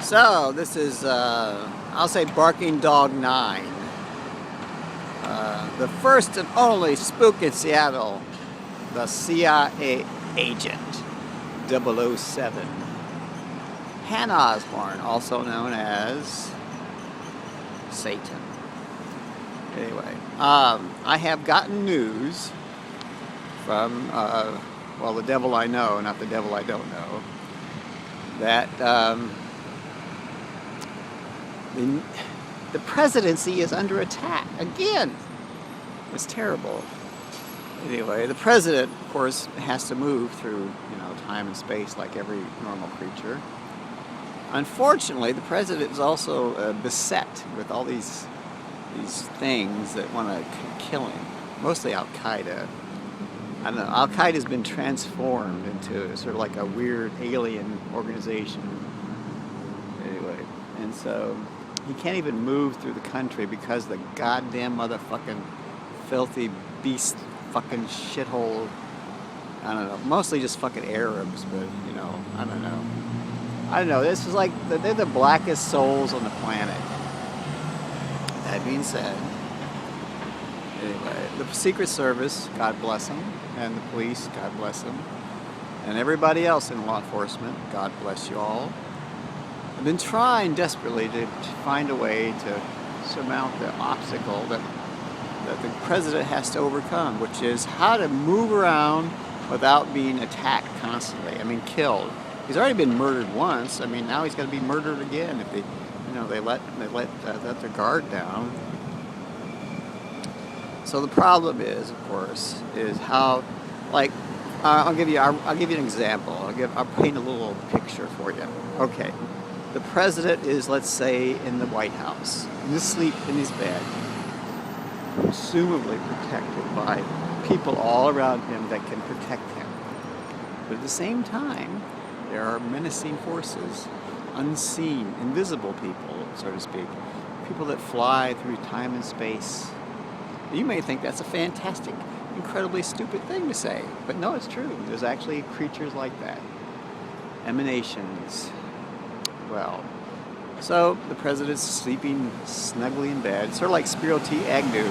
So this is, I'll say, Barking Dog 9. The first and only spook in Seattle, the CIA agent 007. Hannah Osborne, also known as Satan. Anyway, I have gotten news from, well, the devil I know, not the devil I don't know, that the presidency is under attack again. It's terrible. Anyway, the president, of course, has to move through, time and space like every normal creature. Unfortunately, the president is also beset with all these things that want to kill him. Mostly Al-Qaeda. I don't know. Al-Qaeda's been transformed into sort of like a weird alien organization. Anyway, and so he can't even move through the country because the goddamn motherfucking filthy beast fucking shithole. I don't know. Mostly just fucking Arabs, but I don't know. I don't know. This is like they're the blackest souls on the planet. That being said, anyway, the Secret Service, God bless them, and the police, God bless them, and everybody else in law enforcement, God bless you all, have been trying desperately to find a way to surmount the obstacle that the president has to overcome, which is how to move around without being attacked constantly. I mean, killed. He's already been murdered once. I mean, now he's going to be murdered again if they let their guard down. So the problem is, of course, is how, like, I'll give you an example. I'll paint a little picture for you. Okay, the president is, let's say, in the White House, asleep in his bed, presumably protected by people all around him that can protect him. But at the same time, there are menacing forces, unseen, invisible people, so to speak, people that fly through time and space. You may think that's a fantastic, incredibly stupid thing to say, but no, it's true. There's actually creatures like that. Emanations. Well, so the president's sleeping snugly in bed, sort of like Spiro T. Agnew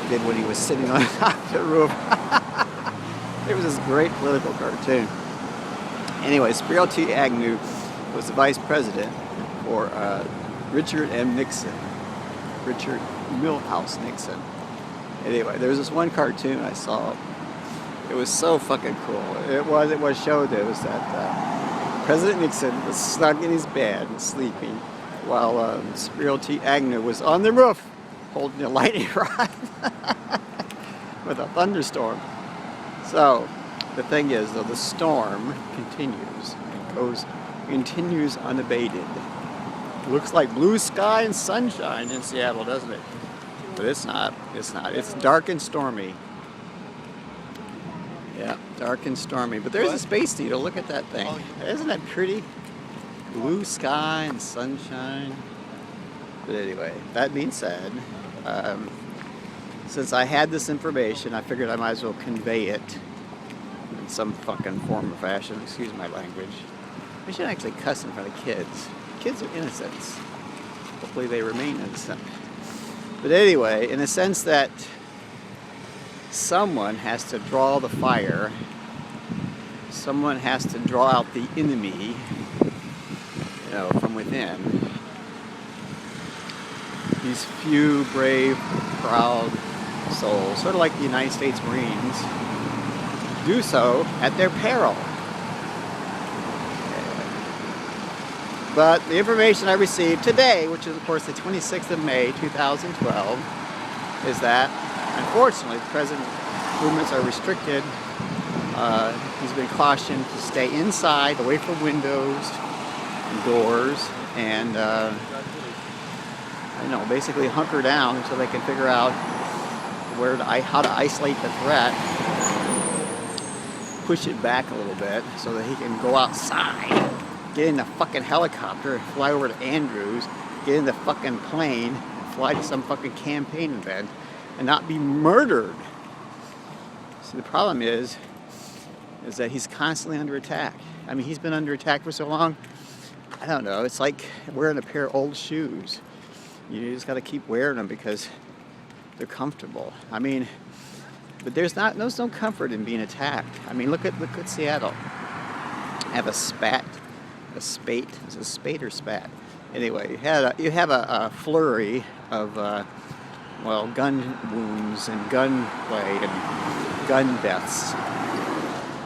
did when he was sitting on top of the roof. It was this great political cartoon. Anyway, Spiro T. Agnew was the vice president for Richard M. Nixon. Richard Milhouse Nixon. Anyway, there was this one cartoon I saw. It was so fucking cool. It was showed there was that President Nixon was snug in his bed sleeping while Spiro T. Agnew was on the roof holding a lightning rod with a thunderstorm. So the thing is, though, the storm continues and continues unabated. Looks like blue sky and sunshine in Seattle, doesn't it? But it's not. It's not. It's dark and stormy. Yeah, dark and stormy. But there's a Space Needle. Look at that thing. Isn't that pretty? Blue sky and sunshine. But anyway, that being said, since I had this information, I figured I might as well convey it in some fucking form or fashion. Excuse my language. I shouldn't actually cuss in front of kids. Kids are innocents. Hopefully they remain innocent. But anyway, in the sense that someone has to draw the fire, someone has to draw out the enemy, from within. These few brave, proud souls, sort of like the United States Marines, do so at their peril. But the information I received today, which is of course the 26th of May, 2012, is that unfortunately the president's movements are restricted. He's been cautioned to stay inside, away from windows and doors, and basically hunker down until they can figure out how to isolate the threat, push it back a little bit so that he can go outside, get in the fucking helicopter, fly over to Andrews, get in the fucking plane, fly to some fucking campaign event, and not be murdered. See, the problem is that he's constantly under attack. I mean, he's been under attack for so long. I don't know, it's like wearing a pair of old shoes. You just got to keep wearing them because they're comfortable. I mean, but there's no comfort in being attacked. I mean, look at Seattle. I have a spate. Is it a spate or spat? Anyway, you have a flurry of well, gun wounds and gun play and gun deaths.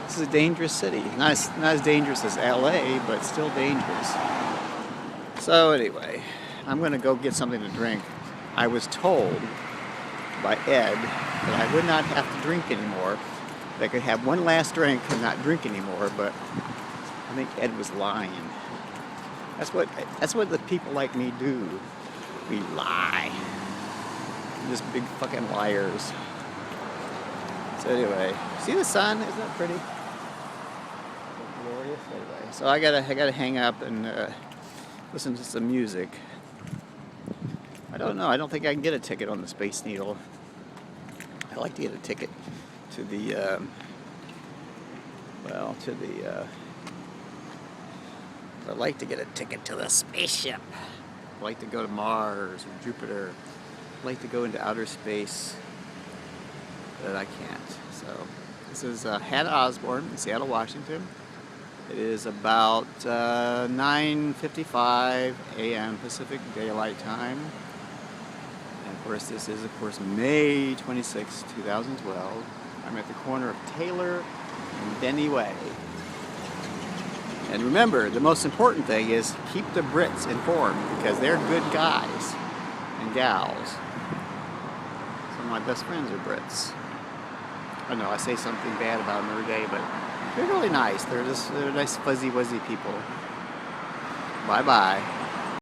This is a dangerous city. Not as dangerous as LA, but still dangerous. So anyway, I'm going to go get something to drink. I was told by Ed that I would not have to drink anymore. That I could have one last drink and not drink anymore, but I think Ed was lying. That's what the people like me do. We lie. We're just big fucking liars. So anyway, see the sun? Isn't that pretty? Glorious. Anyway, so I gotta hang up and listen to some music. I don't know. I don't think I can get a ticket on the Space Needle. I'd like to get a ticket to the I'd like to get a ticket to the spaceship. I'd like to go to Mars or Jupiter. I'd like to go into outer space, but I can't. So this is Hannah Osborne in Seattle, Washington. It is about 9:55 a.m. Pacific Daylight Time. And of course, this is, May 26, 2012. I'm at the corner of Taylor and Denny Way. And remember, the most important thing is keep the Brits informed because they're good guys and gals. Some of my best friends are Brits. I know I say something bad about them every day, but they're really nice. They're nice, fuzzy, wuzzy people. Bye-bye.